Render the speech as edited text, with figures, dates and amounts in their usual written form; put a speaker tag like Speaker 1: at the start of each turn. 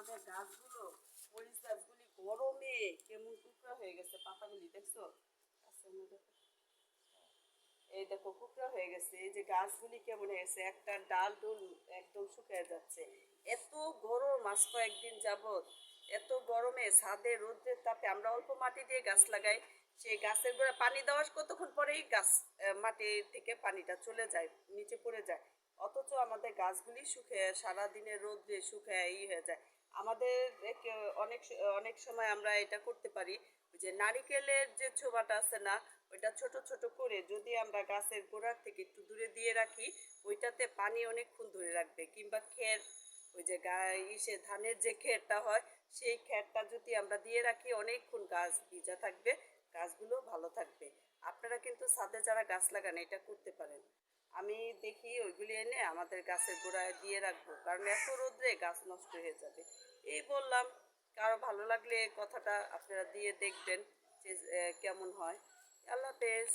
Speaker 1: আমাদের গাছগুলো, মরিচ গাছগুলি গরমে কেমন টুকরা হয়ে গেছে, পাতাগুলি দেখছো? এই দেখো কুকড়া হয়ে গেছে, এই যে গাছগুলি কেমন হয়ে গেছে, একটা ডাল ডুল একদম শুকিয়ে যাচ্ছে। এত গরম আজ কয়েকদিন যাবত, এত গরমে ছাদে রোদ্রের তাপে আমরা অল্প মাটি দিয়ে গাছ লাগাই, সেই গাছের গোড়ায় পানি দেওয়ার কতক্ষণ পরেই গাছ মাটি থেকে পানিটা চলে যায়, নিচে পড়ে যায়। অথচ আমাদের গাছগুলি শুকিয়ে সারাদিনের রোদ্রে শুকিয়ে হয়ে যায়। আমাদের অনেক অনেক সময় আমরা এটা করতে পারি, যে নারিকেলের যে ছোবাটা আছে না, ওইটা ছোট ছোট করে যদি আমরা গাছের গোড়ার থেকে একটু দূরে দিয়ে রাখি, ওইটাতে পানি অনেকক্ষণ ধরে রাখবে। কিংবা খের, ওই যে ইসে ধানের যে খেরটা হয়, সেই খেরটা যদি আমরা দিয়ে রাখি, অনেকক্ষণ গাছ ভিজা থাকবে, গাছগুলো ভালো থাকবে। আপনারা কিন্তু ছাদে যারা গাছ লাগান এটা করতে পারেন। আমি দেখি ওইগুলি এনে আমাদের গাছের গোড়ায় দিয়ে রাখবো, কারণ এত রোদ্রে গাছ নষ্ট হয়ে যাবে। এই বললাম, কারো ভালো লাগলে কথাটা আপনারা দিয়ে দেখবেন যে কেমন হয়। আল্লাহ হাফেজ।